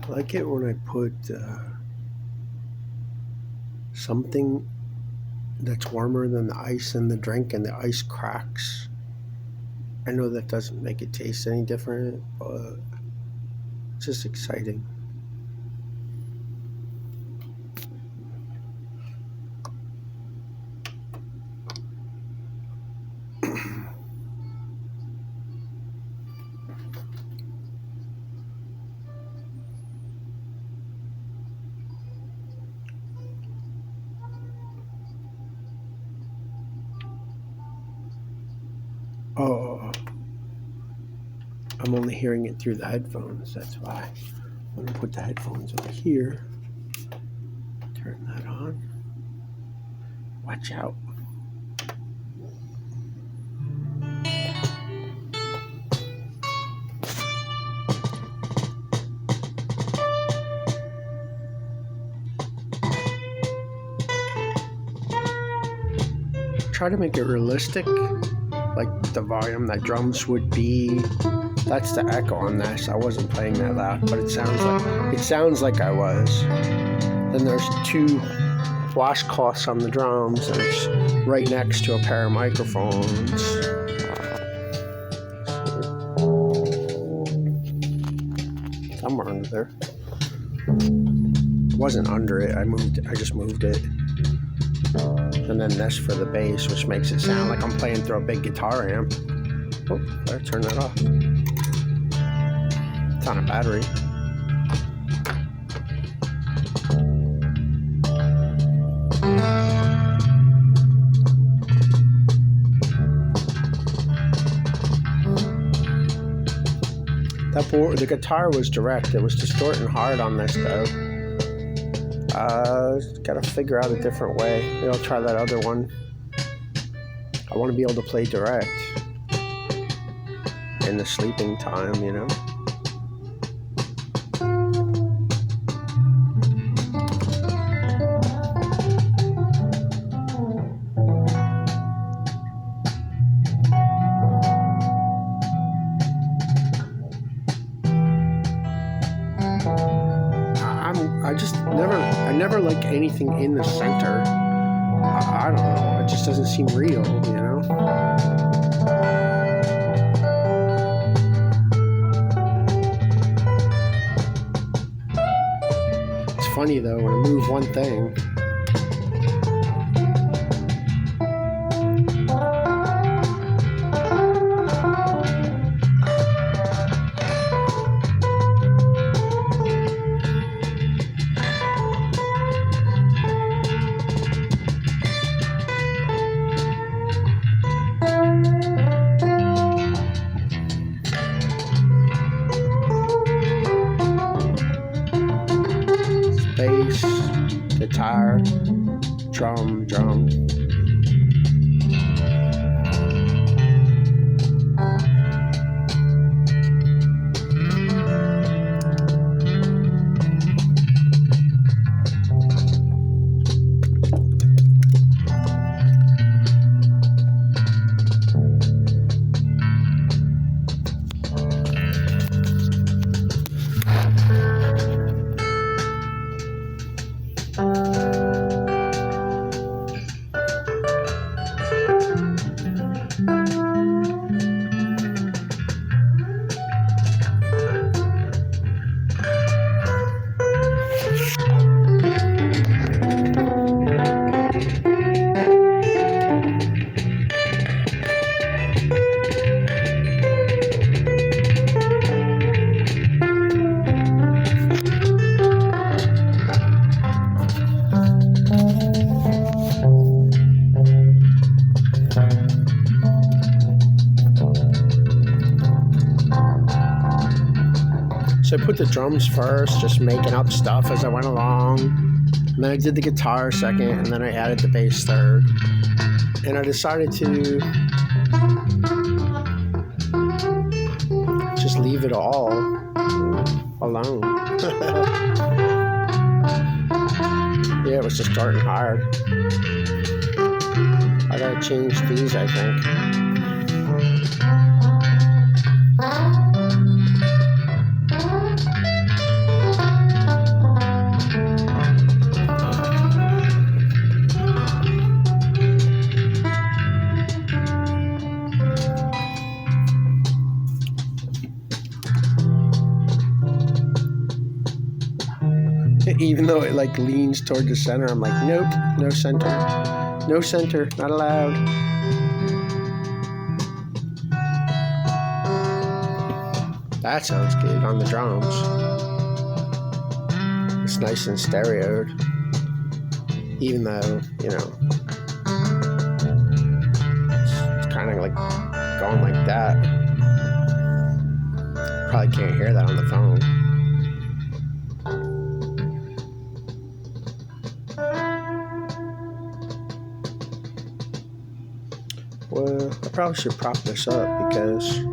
I like it when I put something that's warmer than the ice in the drink and the ice cracks. I know that doesn't make it taste any different, but it's just exciting. Oh, I'm only hearing it through the headphones, that's why. I'm going to put the headphones over here. Turn that on. Watch out. Try to make it realistic, like the volume that drums would be. That's the echo on this. I wasn't playing that loud, but it sounds like I was. Then there's two washcloths on the drums, and it's right next to a pair of microphones. Somewhere under there. It wasn't under it. I just moved it. And then this for the bass, which makes it sound like I'm playing through a big guitar amp. Oh, better turn that off. It's on a battery. The guitar was direct. It was distorting hard on this though. Gotta figure out a different way. Maybe I'll try that other one. I want to be able to play direct in the sleeping time, you know. I never like anything in the center. I don't know. It just doesn't seem real, you know? It's funny though, when I move one thing, bass, guitar, drum. So I put the drums first, just making up stuff as I went along. And then I did the guitar second, and then I added the bass third. And I decided to just leave it all alone. Yeah, it was just starting hard. I gotta change these, I think. Even though it like leans toward the center, I'm like, nope, no center. No center, not allowed. That sounds good on the drums. It's nice and stereoed. Even though, you know, it's kind of like going like that. Probably can't hear that on the phone. Well, I probably should prop this up because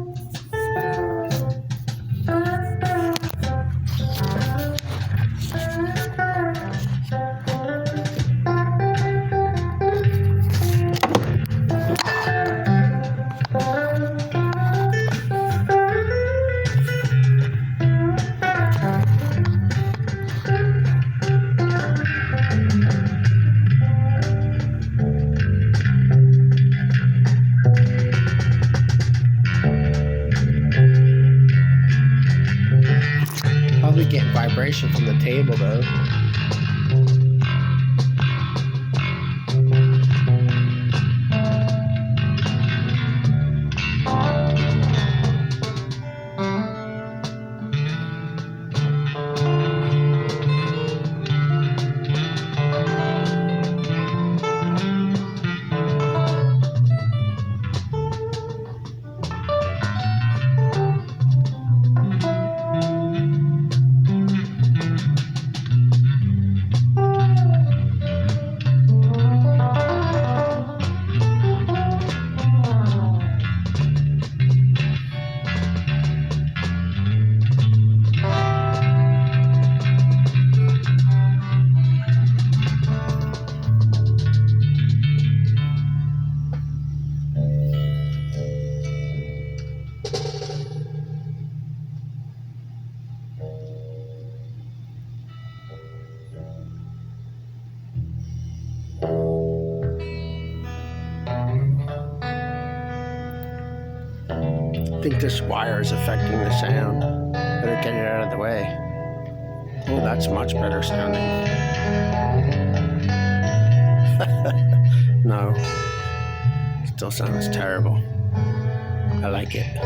probably get vibration from the table though. I think this wire is affecting the sound. Better get it out of the way. Oh, that's much better sounding. No, still sounds terrible. I like it.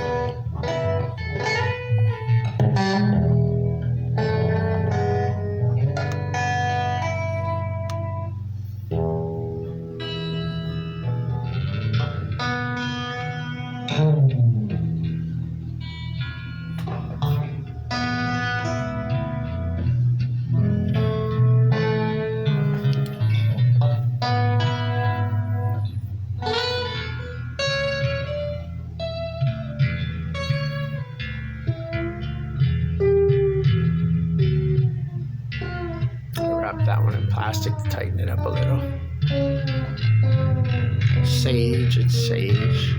Wrap that one in plastic to tighten it up a little. Sage, it's sage.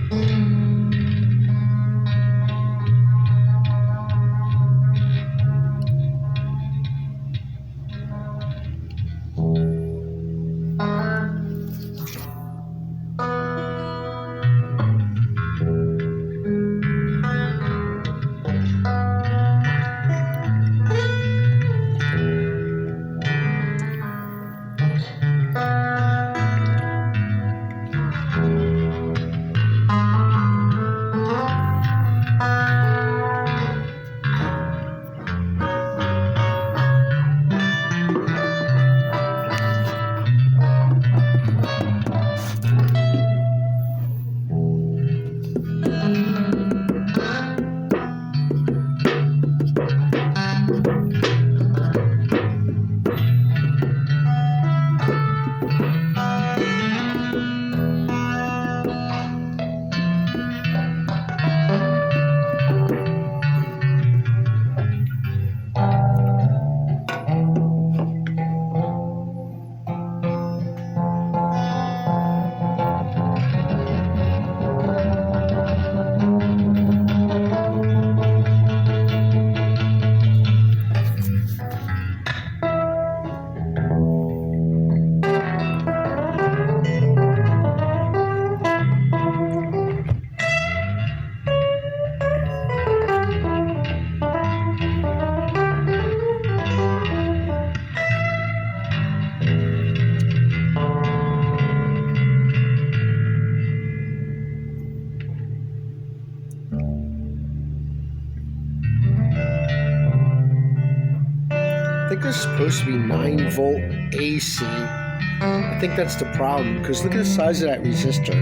I think this is supposed to be 9-volt AC. I think that's the problem, because look at the size of that resistor.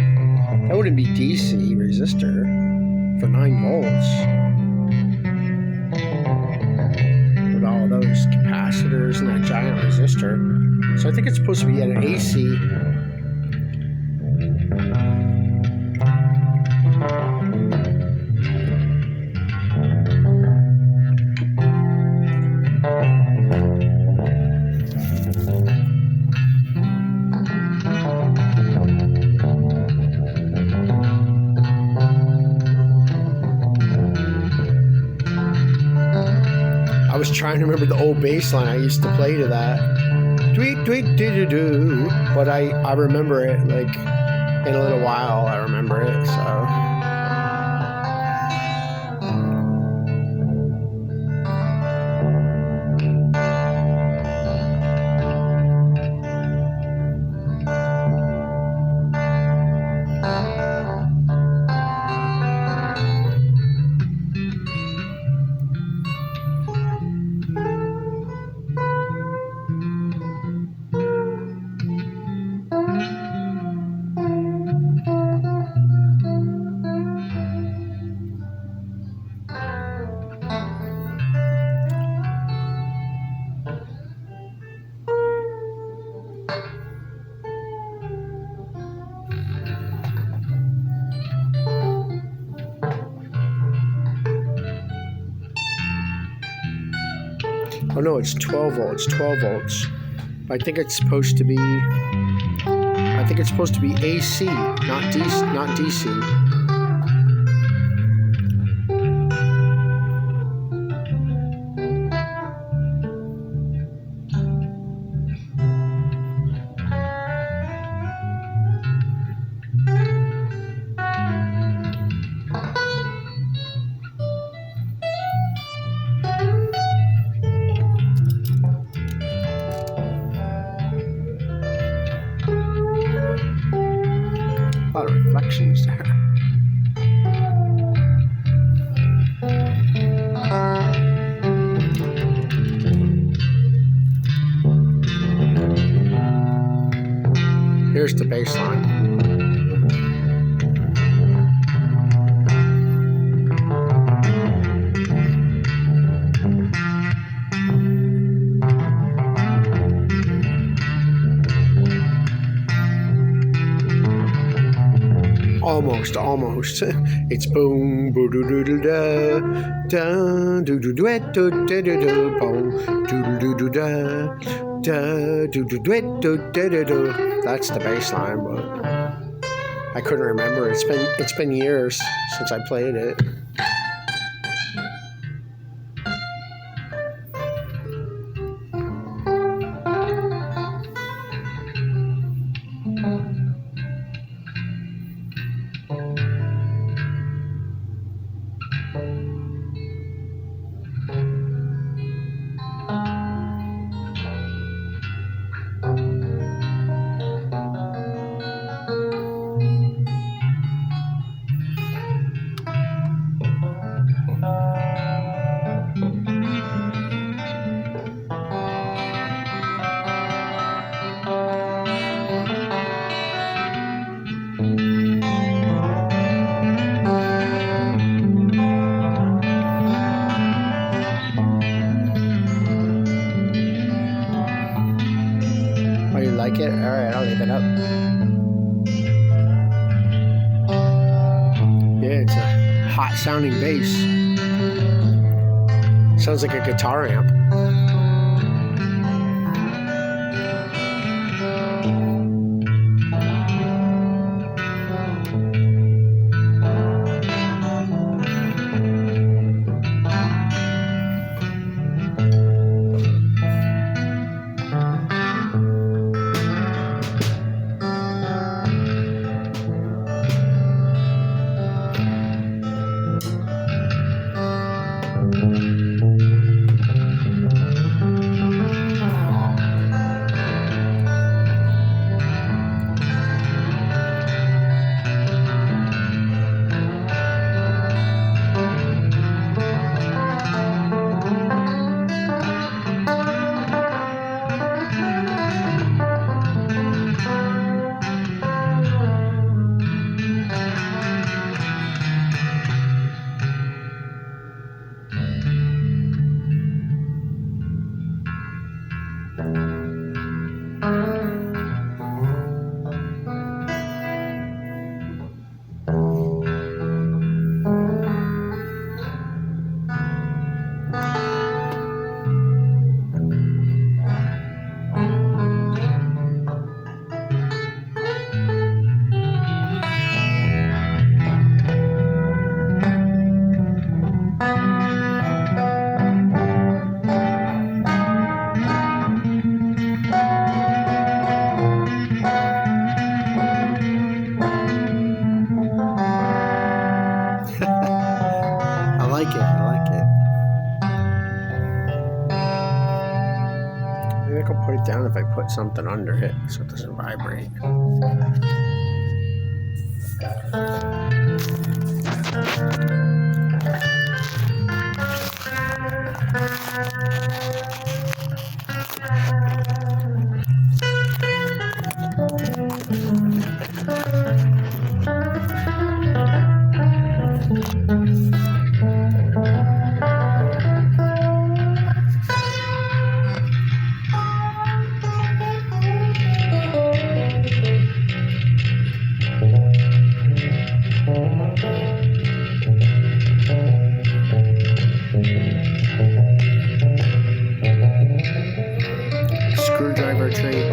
That wouldn't be DC resistor for 9 volts. With all of those capacitors and that giant resistor. So I think it's supposed to be at an AC. I was trying to remember the old bass line I used to play to that. Tweet, tweet, doo-doo-doo. But I remember it, like, in a little while I remember it, so. Oh no, it's 12 volts, 12 volts. I think it's supposed to be AC, not DC. A lot of reflections there. Here's the bass line. Almost. It's boom, boo doo doo doo da, da doo doo doo doo doo doo, boom, doo doo doo da, da doo doo doo doo doo. That's the bass line, but I couldn't remember. It's been years since I played it. Like it? Alright, I'll leave it up. Yeah, it's a hot sounding bass. Sounds like a guitar amp. I like it. I like it. Maybe I can put it down if I put something under it so it doesn't vibrate. Screwdriver tree.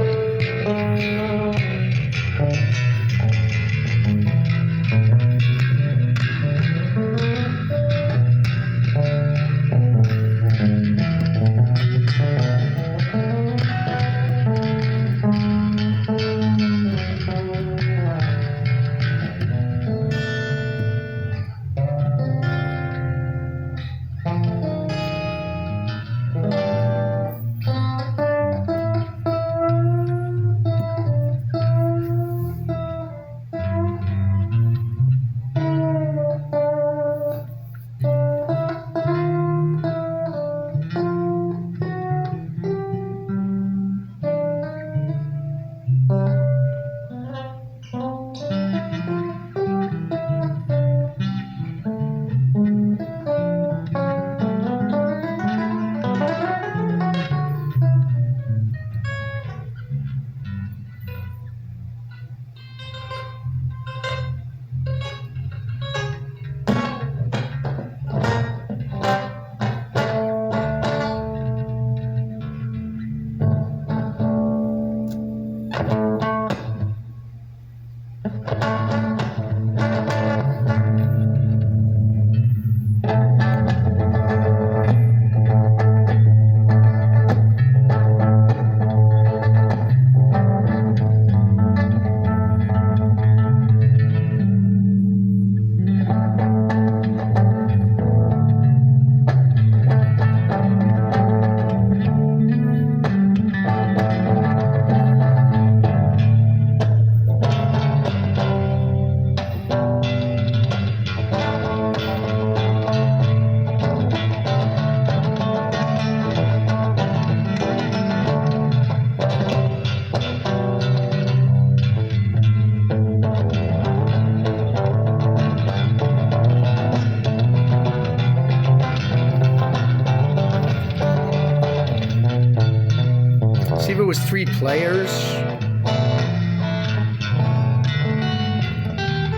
See, if it was 3 players,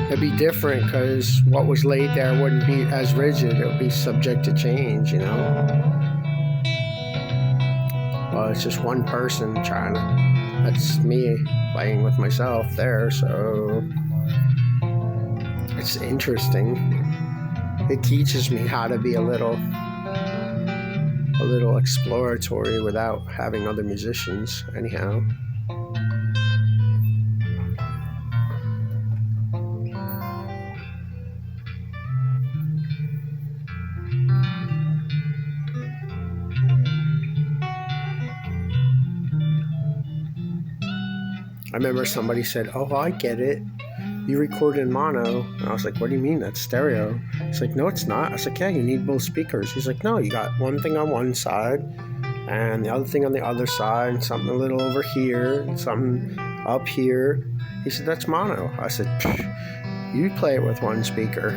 it'd be different because what was laid there wouldn't be as rigid. It would be subject to change, you know? Well, it's just one person trying to, that's me playing with myself there, so it's interesting. It teaches me how to be a little exploratory without having other musicians, anyhow. I remember somebody said, "Oh, I get it. You record in mono." And I was like, "What do you mean? That's stereo." He's like, "No, it's not." I was like, "Yeah, you need both speakers." He's like, "No, you got one thing on one side and the other thing on the other side, and something a little over here, and something up here." He said, "That's mono." I said, "You play it with one speaker."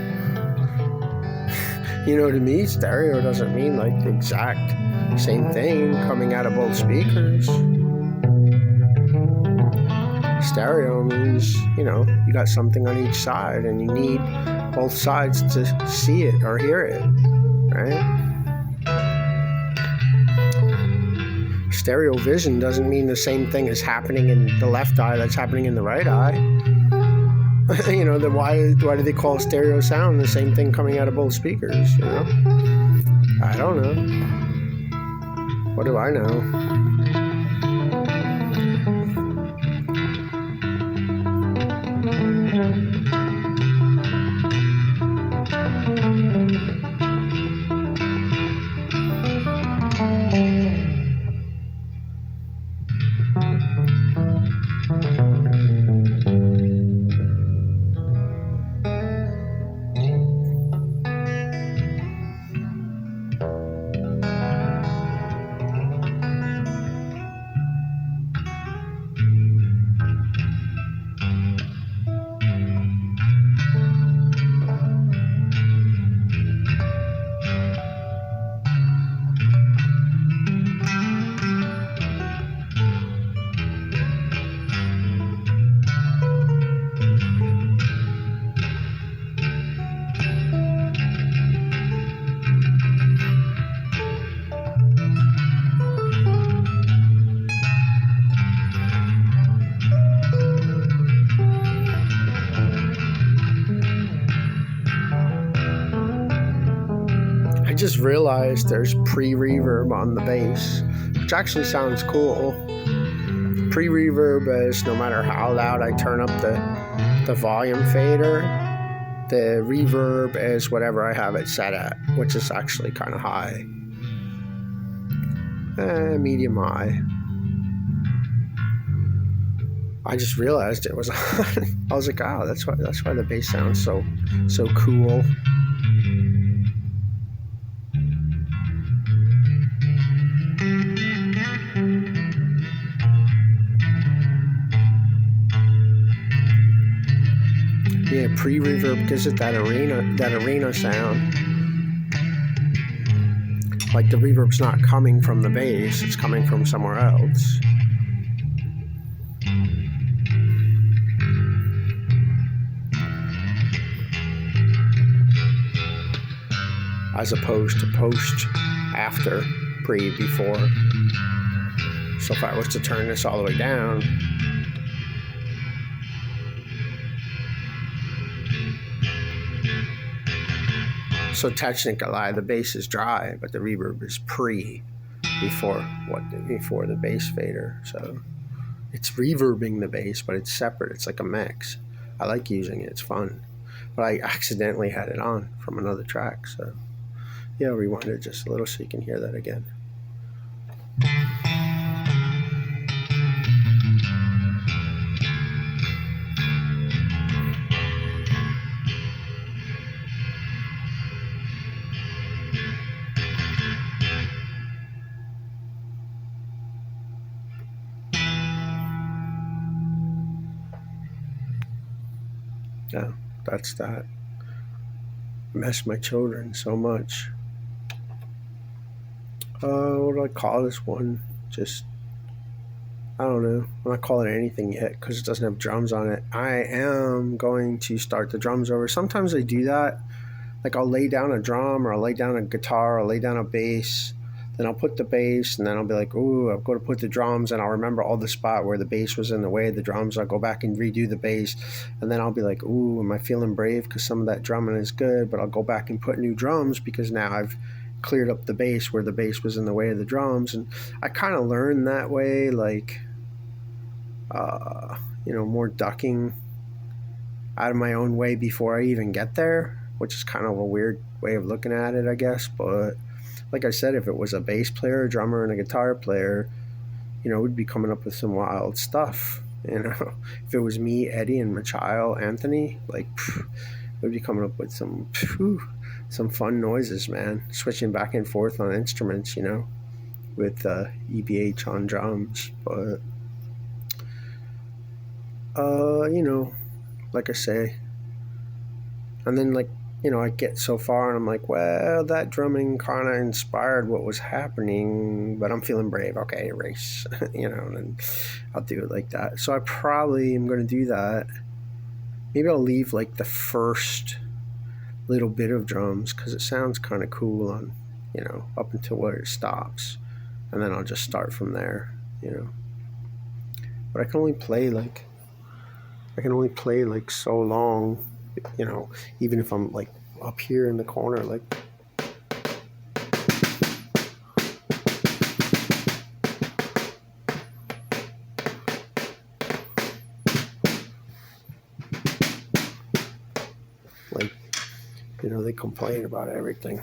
You know, to me, stereo doesn't mean like the exact Same thing coming out of both speakers. Stereo means, you got something on each side and you need both sides to see it or hear it, right? Stereo vision doesn't mean the same thing is happening in the left eye that's happening in the right eye. Then why do they call stereo sound the same thing coming out of both speakers, I don't know. What do I know? I just realized there's pre-reverb on the bass, which actually sounds cool. Pre-reverb is no matter how loud I turn up the volume fader, the reverb is whatever I have it set at, which is actually kind of high. Medium high. I just realized it was on. I was like, oh, that's why the bass sounds so cool. Yeah, pre-reverb gives it that arena sound. Like the reverb's not coming from the bass, it's coming from somewhere else. As opposed to post, after, pre, before. So if I was to turn this all the way down, so technically the bass is dry, but the reverb is before the bass fader. So it's reverbing the bass, but it's separate. It's like a mix. I like using it. It's fun. But I accidentally had it on from another track. So yeah, I'll rewind it just a little so you can hear that again. Yeah, that's that. Mess my children so much. What do I call this one? Just, I don't know. I'm not calling it anything yet because it doesn't have drums on it. I am going to start the drums over. Sometimes I do that. Like I'll lay down a drum or I'll lay down a guitar or I'll lay down a bass. Then I'll put the bass and then I'll be like, ooh, I'll go to put the drums and I'll remember all the spot where the bass was in the way of the drums. I'll go back and redo the bass and then I'll be like, ooh, am I feeling brave because some of that drumming is good, but I'll go back and put new drums because now I've cleared up the bass where the bass was in the way of the drums. And I kind of learned that way, like, more ducking out of my own way before I even get there, which is kind of a weird way of looking at it, I guess. But like I said, if it was a bass player, a drummer, and a guitar player, we'd be coming up with some wild stuff. If it was me, Eddie, and Michael, Anthony, we'd be coming up with some fun noises, man. Switching back and forth on instruments, with EBH on drums. But, like I say, and then I get so far and I'm like, well, that drumming kind of inspired what was happening, but I'm feeling brave. Okay, erase, and then I'll do it like that. So I probably am going to do that. Maybe I'll leave like the first little bit of drums because it sounds kind of cool on, up until where it stops. And then I'll just start from there. But I can only play like so long, even if I'm like up here in the corner, like they complain about everything.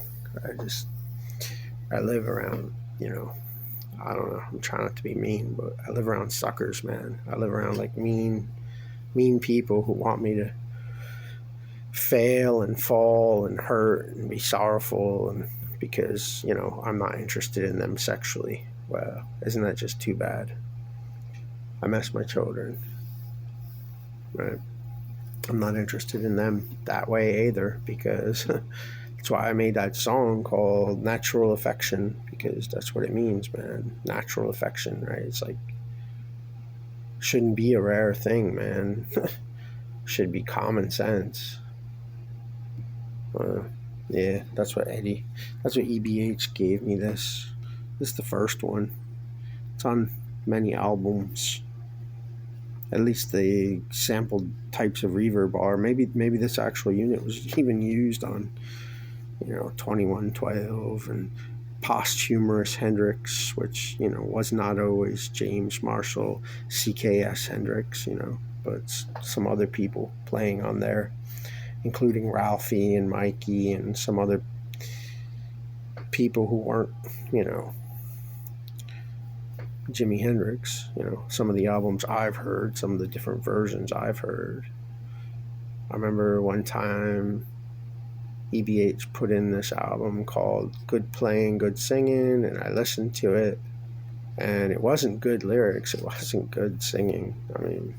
I live around, I don't know, I'm trying not to be mean, but I live around suckers, man. I live around like mean people who want me to fail and fall and hurt and be sorrowful, and because I'm not interested in them sexually. Well, isn't that just too bad? I miss my children, right? I'm not interested in them that way either, because that's why I made that song called Natural Affection, because that's what it means, man. Natural affection, right? It's like, shouldn't be a rare thing, man. Should be common sense. Yeah, that's what EBH gave me this. This is the first one. It's on many albums. At least the sampled types of reverb are. Maybe this actual unit was even used on, 2112 and posthumous Hendrix, which, was not always James Marshall, CKS Hendrix, but some other people playing on there, including Ralphie and Mikey and some other people who weren't, Jimi Hendrix. Some of the albums I've heard, some of the different versions I've heard. I remember one time EBH put in this album called Good Playing, Good Singing, and I listened to it, and it wasn't good lyrics, it wasn't good singing. I mean,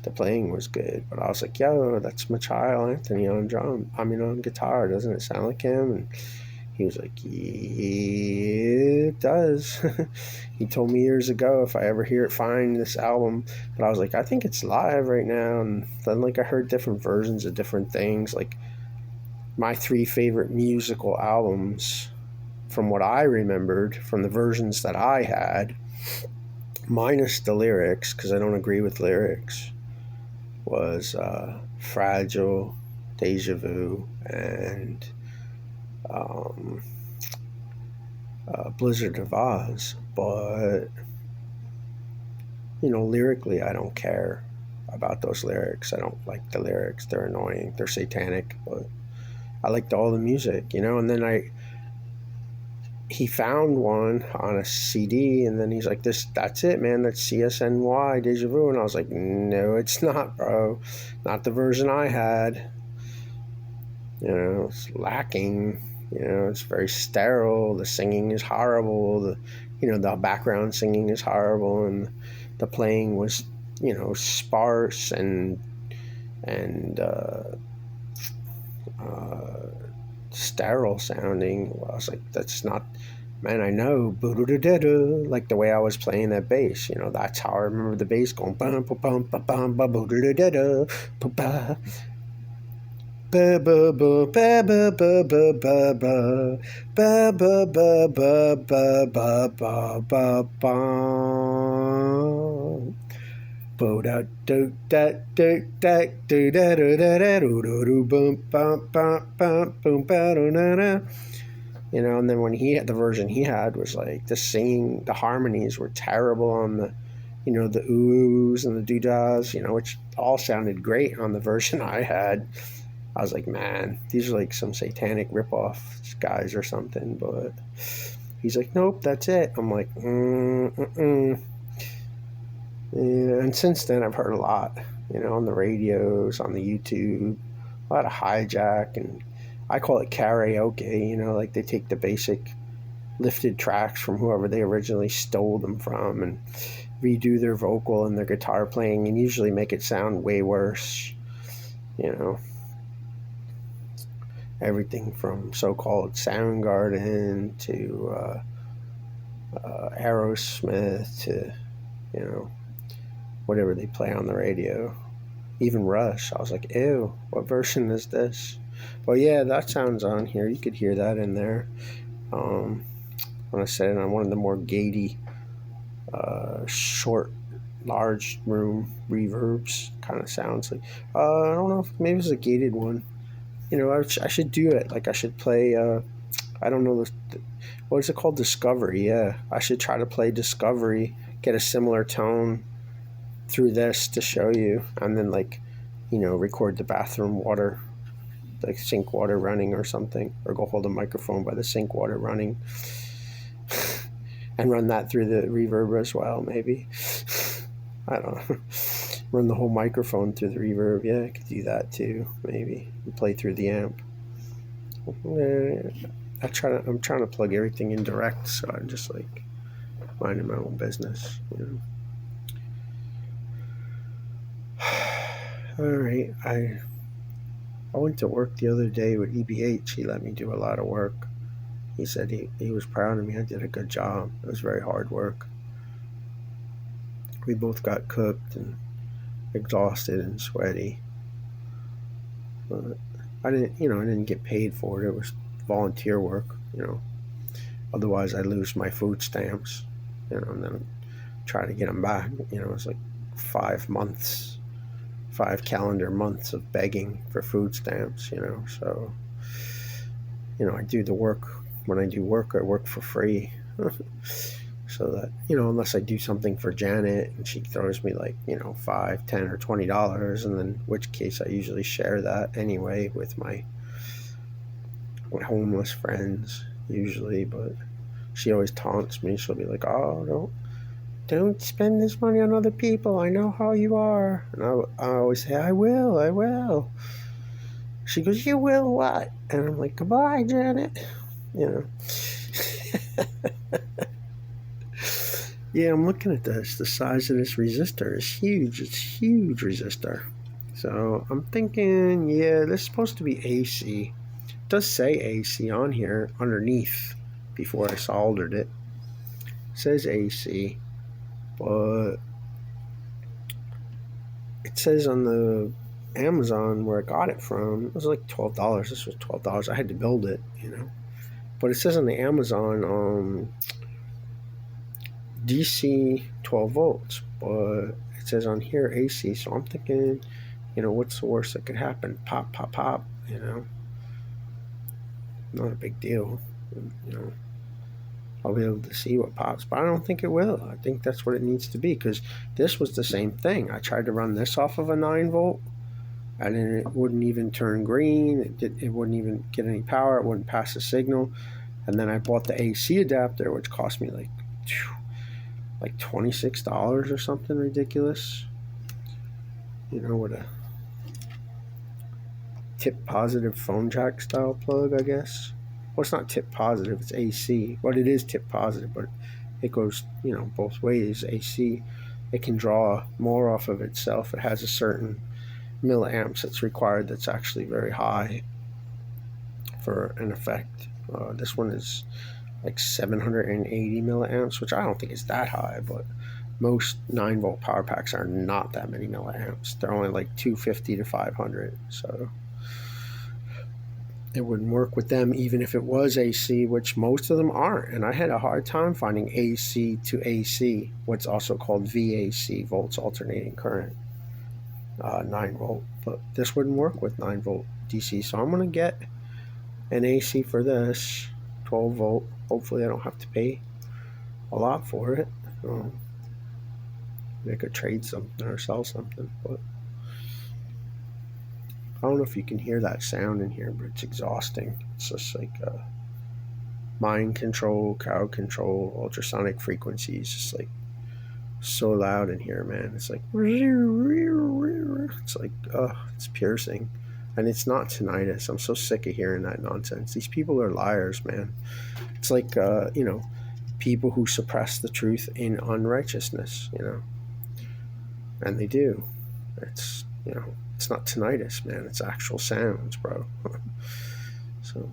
the playing was good, but I was like, yo, that's Michael Anthony on guitar. Doesn't it sound like him? And he was like, yeah, it does. He told me years ago if I ever hear it, find this album. But I was like, I think it's live right now. And then I heard different versions of different things. Like, my 3 favorite musical albums, from what I remembered, from the versions that I had, minus the lyrics, because I don't agree with lyrics, was Fragile, Deja Vu, and Blizzard of Oz. But lyrically, I don't care about those lyrics. I don't like the lyrics. They're annoying. They're satanic. But I liked all the music, and then he found one on a CD, and then he's like, that's it, man, that's CSNY Deja Vu. And I was like, no, it's not, bro. Not the version I had. It's lacking. It's very sterile. The singing is horrible. The background singing is horrible, and the playing was, sparse and sterile sounding. I was like, that's not, man, I know, like the way I was playing that bass, that's how I remember the bass going, bum bum bum bum bum bum bum ba ba ba ba ba ba ba ba ba ba ba ba ba ba ba ba ba. And then when he had the version he had was like the harmonies were terrible on the the oohs and the doo-dahs, which all sounded great on the version I had. I was like, man, these are like some satanic ripoff guys or something. But he's like, nope, that's it. I'm like, Yeah, and since then I've heard a lot, on the radios, on the YouTube, a lot of hijack, and I call it karaoke, like they take the basic lifted tracks from whoever they originally stole them from and redo their vocal and their guitar playing and usually make it sound way worse, everything from so-called Soundgarden to Aerosmith to, you know, whatever they play on the radio. Even Rush. I was like, ew, what version is this? Well, yeah, that sounds on here. You could hear that in there. When I said I wanted the more gatey, short, large room reverbs kind of sounds like. I don't know if maybe it's a gated one. You know, I should do it. Like I should play. I don't know what is it called? Discovery. Yeah, I should try to play Discovery. Get a similar tone through this to show you, and then like, you know, record the bathroom water, like sink water running or something, or go hold a microphone by the sink water running and run that through the reverb as well, maybe. I don't know. Run the whole microphone through the reverb. Yeah, I could do that too, maybe. And play through the amp. I'm trying to plug everything in direct, so I'm just like minding my own business, you know. All right, I went to work the other day with EBH. He let me do a lot of work. He said he was proud of me. I did a good job. It was very hard work. We both got cooked and exhausted and sweaty. But I didn't get paid for it. It was volunteer work, you know. Otherwise, I lose my food stamps, you know, and then try to get them back. You know, it's like 5 calendar months of begging for food stamps, you know. So, you know, I do the work. When I do work, I work for free. So that, you know, unless I do something for Janet and she throws me like, you know, $5, $10, or $20, and then in which case I usually share that anyway with my homeless friends usually. But she always taunts me. She'll be like, oh, don't spend this money on other people. I know how you are. And I always say, I will. She goes, you will what? And I'm like, goodbye, Janet. You know. Yeah, I'm looking at this. The size of this resistor is huge. It's a huge resistor. So I'm thinking, yeah, this is supposed to be AC. It does say AC on here underneath before I soldered it. It says AC, but it says on the Amazon where I got it from, it was like $12. This was $12. I had to build it, you know. But it says on the Amazon, DC 12 volts, but it says on here AC. So I'm thinking, you know, what's the worst that could happen? Pop, pop, pop, you know. Not a big deal, you know. I'll be able to see what pops, but I don't think it will. I think that's what it needs to be, because this was the same thing. I tried to run this off of a 9 volt, and then it wouldn't even turn green. It wouldn't even get any power. It wouldn't pass a signal. And then I bought the AC adapter, which cost me like $26 or something ridiculous. You know, with a tip positive phone jack style plug, I guess. Well, it's not tip positive, it's AC. Well, it is tip positive, but it goes, you know, both ways. AC, it can draw more off of itself. It has a certain milliamps that's required that's actually very high for an effect. This one is like 780 milliamps, which I don't think is that high, but most 9 volt power packs are not that many milliamps. They're only like 250 to 500, so it wouldn't work with them even if it was AC, which most of them aren't. And I had a hard time finding AC to AC, what's also called VAC, volts alternating current, 9 volt. But this wouldn't work with 9 volt DC, so I'm going to get an AC for this, 12 volt. Hopefully I don't have to pay a lot for it. I could trade something or sell something, but I don't know if you can hear that sound in here, but it's exhausting. It's just like mind control, crowd control, ultrasonic frequencies, just like so loud in here, man. It's like, it's piercing. And it's not tinnitus. I'm so sick of hearing that nonsense. These people are liars, man. It's like, you know, people who suppress the truth in unrighteousness, you know. And they do. It's, you know, it's not tinnitus, man. It's actual sounds, bro. So,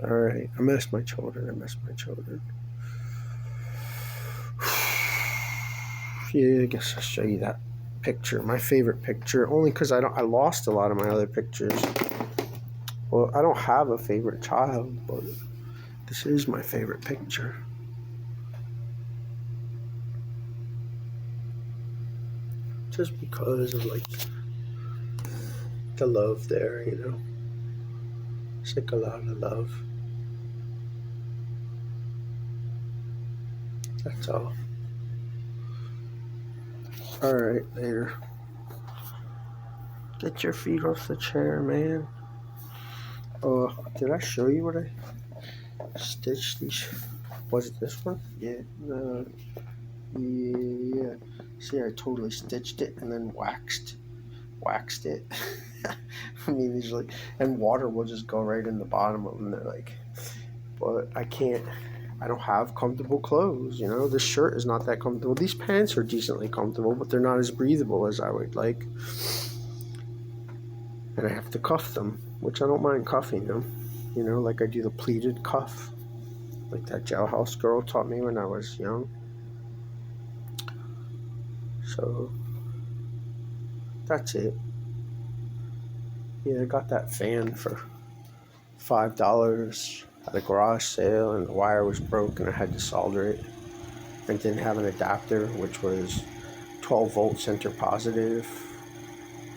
all right, I miss my children. I miss my children. Yeah, I guess I'll show you that picture, my favorite picture, only because I lost a lot of my other pictures. Well, I don't have a favorite child, but this is my favorite picture. Just because of like the love there, you know. It's like a lot of love. That's all. Alright, later. Get your feet off the chair, man. Did I show you what I stitched these? Was it this one? Yeah. Yeah. See, I totally stitched it and then waxed it. I mean, these like, and water will just go right in the bottom of them. They're like, but I don't have comfortable clothes, you know. This shirt is not that comfortable. These pants are decently comfortable, but they're not as breathable as I would like. And I have to cuff them, which I don't mind cuffing them, you know, like I do the pleated cuff, like that jailhouse girl taught me when I was young. So that's it. Yeah, I got that fan for $5 at a garage sale, and the wire was broken. I had to solder it. I didn't have an adapter, which was 12 volt center positive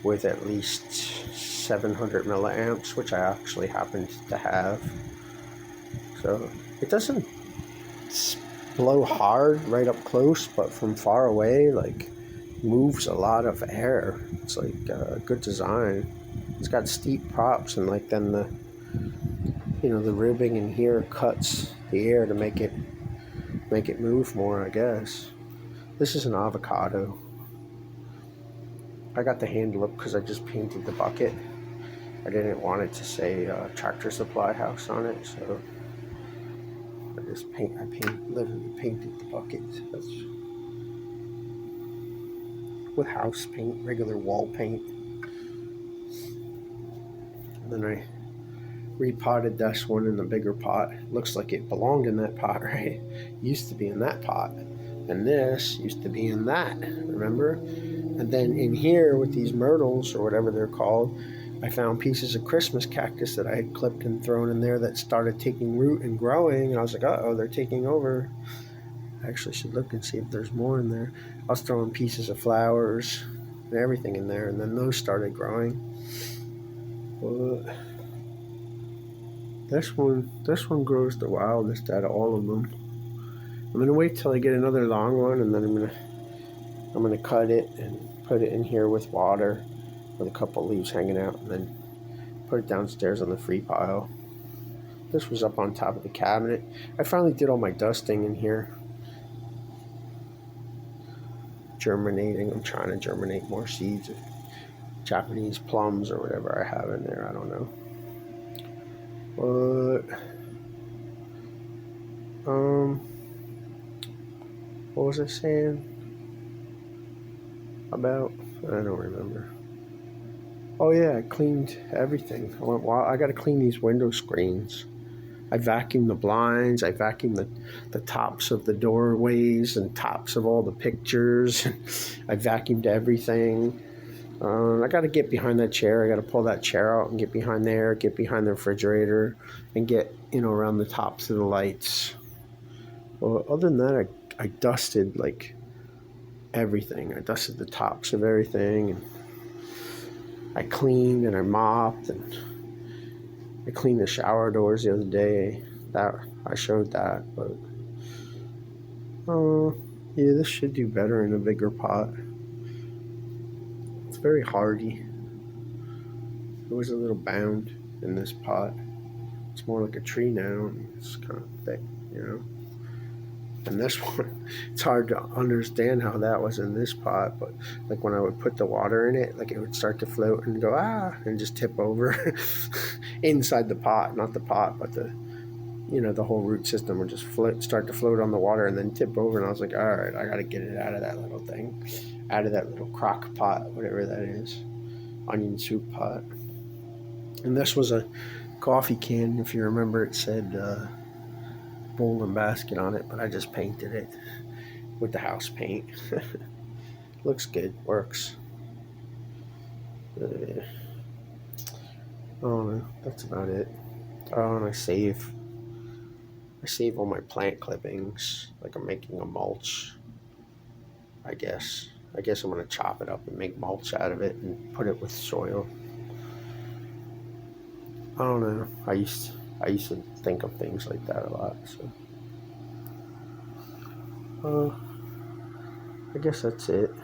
with at least 700 milliamps, which I actually happened to have. So it doesn't blow hard right up close, but from far away, like, moves a lot of air. It's like a good design. It's got steep props, and like then the, you know, the ribbing in here cuts the air to make it move more, I guess. This is an avacado. I got the handle up because I just painted the bucket. I didn't want it to say Tractor Supply House on it, so I literally painted the bucket. That's with house paint, regular wall paint. And then I repotted this one in the bigger pot. Looks like it belonged in that pot, right? Used to be in that pot. And this used to be in that, remember? And then in here with these myrtles, or whatever they're called, I found pieces of Christmas cactus that I had clipped and thrown in there that started taking root and growing. And I was like, uh-oh, they're taking over. I actually should look and see if there's more in there. I was throwing pieces of flowers and everything in there, and then those started growing. But this one grows the wildest out of all of them. I'm gonna wait till I get another long one, and then I'm gonna cut it and put it in here with water with a couple leaves hanging out, and then put it downstairs on the free pile. This was up on top of the cabinet. I finally did all my dusting in here. Germinating. I'm trying to germinate more seeds of Japanese plums or whatever I have in there. I don't know. But what was I saying about? I don't remember. Oh yeah, I cleaned everything. I went, wow, I got to clean these window screens. I vacuumed the blinds. I vacuumed the tops of the doorways and tops of all the pictures. I vacuumed everything. I got to get behind that chair. I got to pull that chair out and get behind there, get behind the refrigerator, and get, you know, around the tops of the lights. Well, other than that, I dusted like everything. I dusted the tops of everything, and I cleaned and I mopped, and I cleaned the shower doors the other day. That I showed that, but yeah, this should do better in a bigger pot. It's very hardy. It was a little bound in this pot. It's more like a tree now, and it's kind of thick, you know. And this one, it's hard to understand how that was in this pot, but like when I would put the water in it, like it would start to float and go, and just tip over inside the pot, not the pot, but the, you know, the whole root system would just start to float on the water and then tip over. And I was like, all right, I got to get it out of that little thing, out of that little crock pot, whatever that is, onion soup pot. And this was coffee can. If you remember, it said bowl and basket on it, but I just painted it with the house paint. Looks good, works. I don't know. That's about it. Oh, and I save all my plant clippings, like I'm making a mulch. I guess I'm gonna chop it up and make mulch out of it and put it with soil. I don't know. I used to think of things like that a lot. So, I guess that's it.